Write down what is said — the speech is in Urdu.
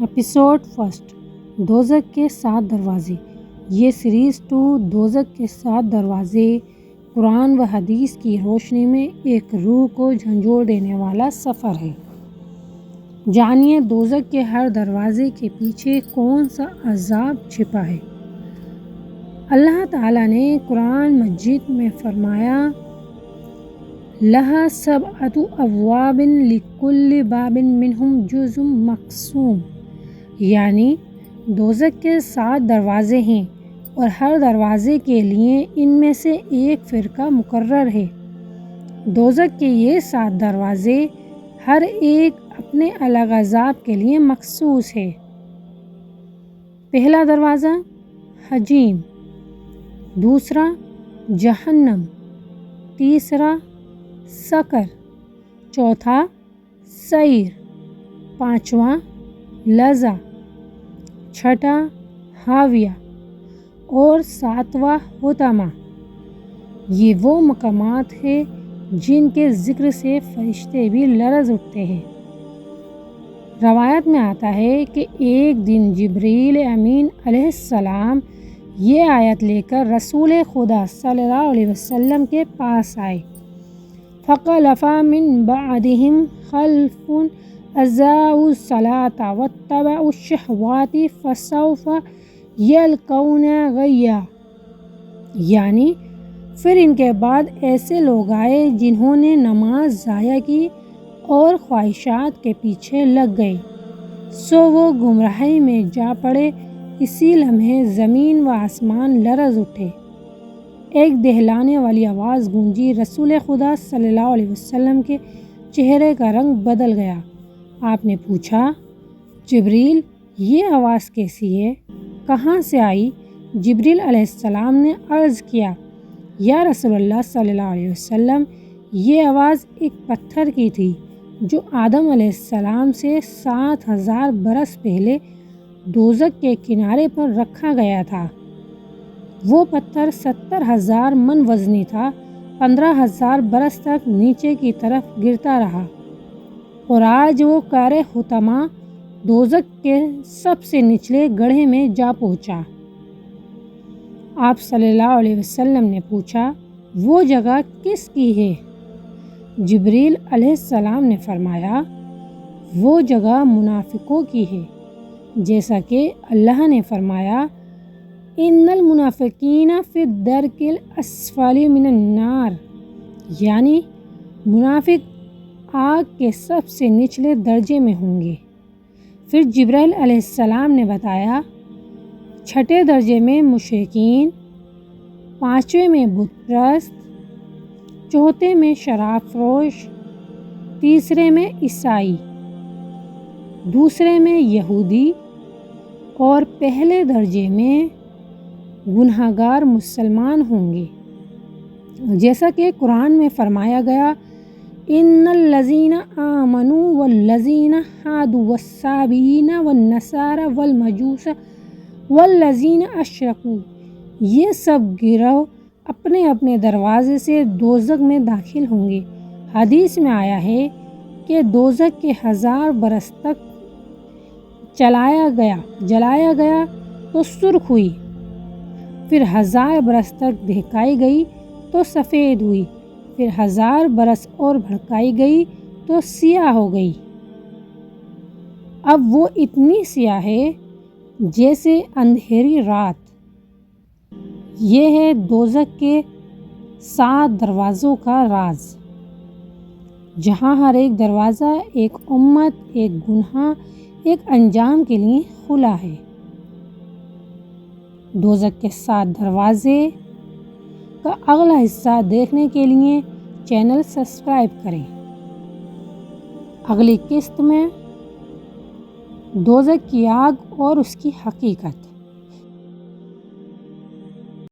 ایپیسوڈ فرسٹ، دوزخ کے 7 دروازے۔ یہ سیریز 2 دوزخ کے 7 دروازے قرآن و حدیث کی روشنی میں ایک روح کو جھنجھوڑ دینے والا سفر ہے۔ جانیے دوزخ کے ہر دروازے کے پیچھے کون سا عذاب چھپا ہے۔ اللہ تعالیٰ نے قرآن مجید میں فرمایا، لَہَا سَبْعَةُ أَبْوَابٍ لِكُلِّ بَابٍ مِّنْهُمْ جُزْءٌ مَّقْسُومٌ، یعنی دوزخ کے 7 دروازے ہیں اور ہر دروازے کے لیے ان میں سے ایک فرقہ مقرر ہے۔ دوزخ کے یہ 7 دروازے ہر ایک اپنے الگ عذاب کے لیے مخصوص ہے۔ پہلا دروازہ حجیم، دوسرا جہنم، تیسرا سقر، چوتھا سعیر، پانچواں لظیٰ، چھٹا ہاویہ اور ساتواں حطمہ۔ یہ وہ مقامات ہیں جن کے ذکر سے فرشتے بھی لرز اٹھتے ہیں۔ روایت میں آتا ہے کہ ایک دن جبریل امین علیہ السلام یہ آیت لے کر رسول خدا صلی اللہ علیہ وسلم کے پاس آئے، فَخَلَفَ مِن بَعْدِهِمْ خَلْفٌ أَضَاعُوا الصَّلَاةَ وَاتَّبَعُوا الشَّهَوَاتِ فَسَوْفَ يَلْقَوْنَ غَيًّا، یعنی پھر ان کے بعد ایسے لوگ آئے جنہوں نے نماز ضائع کی اور خواہشات کے پیچھے لگ گئے، سو وہ گمراہی میں جا پڑے۔ اسی لمحے زمین و آسمان لرز اٹھے، ایک دہلانے والی آواز گونجی، رسول خدا صلی اللہ علیہ وسلم کے چہرے کا رنگ بدل گیا۔ آپ نے پوچھا، جبریل یہ آواز کیسی ہے، کہاں سے آئی؟ جبریل علیہ السلام نے عرض کیا، یا رسول اللہ صلی اللہ علیہ وسلم، یہ آواز ایک پتھر کی تھی جو آدم علیہ السلام سے 7,000 برس پہلے دوزخ کے کنارے پر رکھا گیا تھا۔ وہ پتھر 70,000 من وزنی تھا، 15,000 برس تک نیچے کی طرف گرتا رہا اور آج وہ کار حطمہ دوزخ کے سب سے نچلے گڑھے میں جا پہنچا۔ آپ صلی اللہ علیہ وسلم نے پوچھا، وہ جگہ کس کی ہے؟ جبریل علیہ السلام نے فرمایا، وہ جگہ منافقوں کی ہے، جیسا کہ اللہ نے فرمایا، ان المنافقین فی الدرک الاسفل من النار، یعنی منافق آگ کے سب سے نچلے درجے میں ہوں گے۔ پھر جبریل علیہ السلام نے بتایا، چھٹے درجے میں مشرکین، پانچویں میں بت پرست، چوتھے میں شراب فروش، تیسرے میں عیسائی، دوسرے میں یہودی اور پہلے درجے میں گنہگار مسلمان ہوں گے۔ جیسا کہ قرآن میں فرمایا گیا، ان الذین آمنوا والذین ہادوا والصابئین والنصارى والمجوس والذین اشرکوا، یہ سب گروہ اپنے اپنے دروازے سے دوزخ میں داخل ہوں گے۔ حدیث میں آیا ہے کہ دوزخ کے 1000 برس تک جلایا گیا تو سرخ ہوئی، پھر 1000 برس تک دہکائی گئی تو سفید ہوئی، پھر 1000 برس اور بھڑکائی گئی تو سیاہ ہو گئی۔ اب وہ اتنی سیاہ ہے جیسے اندھیری رات۔ یہ ہے دوزخ کے 7 دروازوں کا راز، جہاں ہر ایک دروازہ ایک امت، ایک گناہ، ایک انجام کے لیے کھلا ہے۔ دوزخ کے 7 دروازے کا اگلا حصہ دیکھنے کے لیے چینل سبسکرائب کریں۔ اگلی قسط میں دوزخ کی آگ اور اس کی حقیقت۔